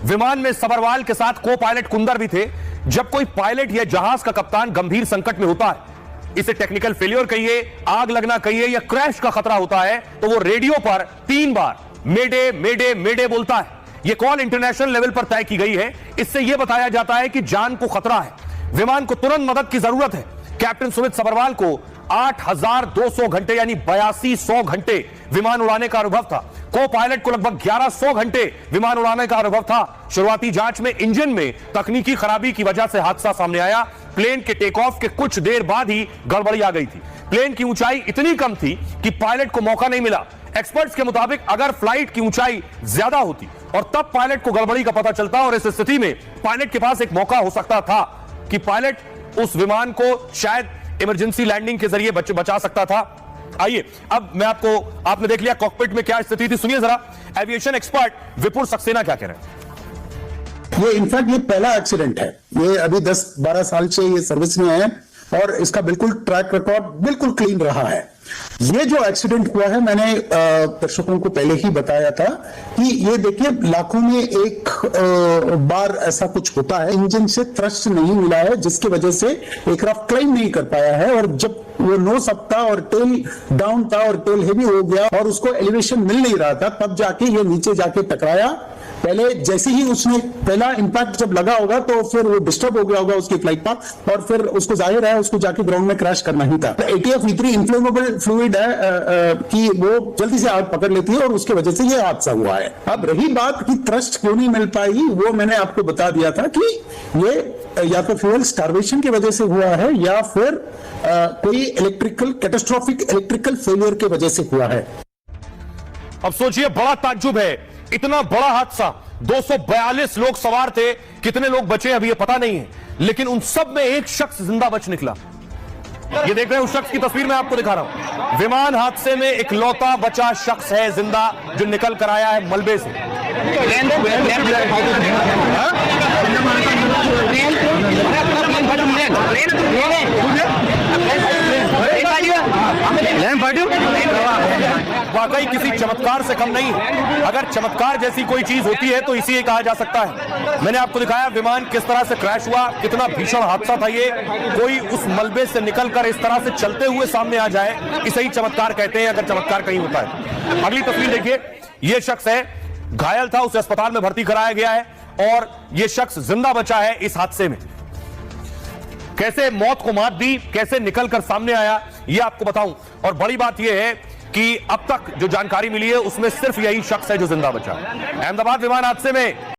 विमान में सबरवाल के साथ को पायलट कुंदर भी थे। जब कोई पायलट या जहाज का कप्तान गंभीर संकट में होता है, इसे टेक्निकल फेलियर कहिए, आग लगना कहिए या क्रैश का खतरा होता है, तो वो रेडियो पर 3 बार मेडे मेडे मेडे बोलता है। यह कॉल इंटरनेशनल लेवल पर तय की गई है। इससे यह बताया जाता है कि जान को खतरा है, विमान को तुरंत मदद की जरूरत है। कैप्टन सुमित सबरवाल को 8,200 घंटे यानी 8200 घंटे विमान उड़ाने का अनुभव था। को पायलट को लगभग 1100 घंटे विमान उड़ाने का अनुभव था। शुरुआती जांच में इंजन में तकनीकी खराबी की वजह से हादसा सामने आया। प्लेन के टेक ऑफ के कुछ देर बाद ही गड़बड़ी आ गई थी। प्लेन की ऊंचाई इतनी कम थी कि पायलट को मौका नहीं मिला। एक्सपर्ट्स के मुताबिक अगर फ्लाइट की ऊंचाई ज्यादा होती और तब पायलट को गड़बड़ी का पता चलता, और इस स्थिति में पायलट के पास एक मौका हो सकता था कि पायलट उस विमान को शायद इमरजेंसी लैंडिंग के जरिए बचा सकता था। आइए अब मैं आपने देख लिया कॉकपिट में क्या स्थिति थी, सुनिए जरा एविएशन एक्सपर्ट विपुल सक्सेना क्या कह रहे हैं। ये इनफैक्ट ये पहला एक्सीडेंट है। ये अभी 10-12 साल से ये सर्विस में है और इसका बिल्कुल ट्रैक रिकॉर्ड बिल्कुल क्लीन रहा है। ये जो एक्सीडेंट हुआ है, मैंने दर्शकों को पहले ही बताया था कि ये देखिए लाखों में एक बार ऐसा कुछ होता है। इंजन से थ्रस्ट नहीं मिला है, जिसकी वजह से एयरक्राफ्ट क्लाइंब नहीं कर पाया है, और जब वो नोस अप था और टेल डाउन था और टेल हेवी हो गया और उसको एलिवेशन मिल नहीं रहा था, तब जाके ये नीचे जाके टकराया। पहले जैसे ही उसने पहला इंपैक्ट जब लगा होगा तो फिर वो डिस्टर्ब हो गया होगा उसकी फ्लाइट पाथ, और फिर उसको जाहिर है उसको जाके ग्राउंड में क्रैश करना ही था। ATF E3 इन्फ्लेमेबल फ्लूइड है कि वो जल्दी से आग पकड़ लेती है और उसकी वजह से ये हादसा हुआ है। अब रही बात कि थ्रस्ट क्यों नहीं मिल पाई, वो मैंने आपको बता दिया था कि ये या तो फ्यूल स्टार्वेशन की वजह से हुआ है या फिर कोई कैटास्ट्रोफिक इलेक्ट्रिकल फेलियर की वजह से हुआ है। अब सोचिए, बड़ा ताज्जुब है, इतना बड़ा हादसा, 242 लोग सवार थे, कितने लोग बचे अभी ये पता नहीं है, लेकिन उन सब में एक शख्स जिंदा बच निकला। ये देख रहे हैं उस शख्स की तस्वीर मैं आपको दिखा रहा हूं। विमान हादसे में इकलौता बचा शख्स है जिंदा जो निकल कर आया है मलबे से। वाकई किसी चमत्कार से कम नहीं है। अगर चमत्कार जैसी कोई चीज होती है तो इसी कहा जा सकता है। मैंने आपको दिखाया विमान किस तरह से क्रैश हुआ, कितना भीषण हादसा था ये। कोई उस मलबे से निकलकर इस तरह से चलते हुए सामने आ जाए, इसे ही चमत्कार कहते हैं, अगर चमत्कार कहीं होता है। अगली तस्वीर देखिए, ये शख्स है घायल था, उसे अस्पताल में भर्ती कराया गया है, और यह शख्स जिंदा बचा है इस हादसे में। कैसे मौत को मात दी, कैसे निकलकर सामने आया, यह आपको बताऊं। और बड़ी बात यह है कि अब तक जो जानकारी मिली है उसमें सिर्फ यही शख्स है जो जिंदा बचा है। अहमदाबाद विमान हादसे में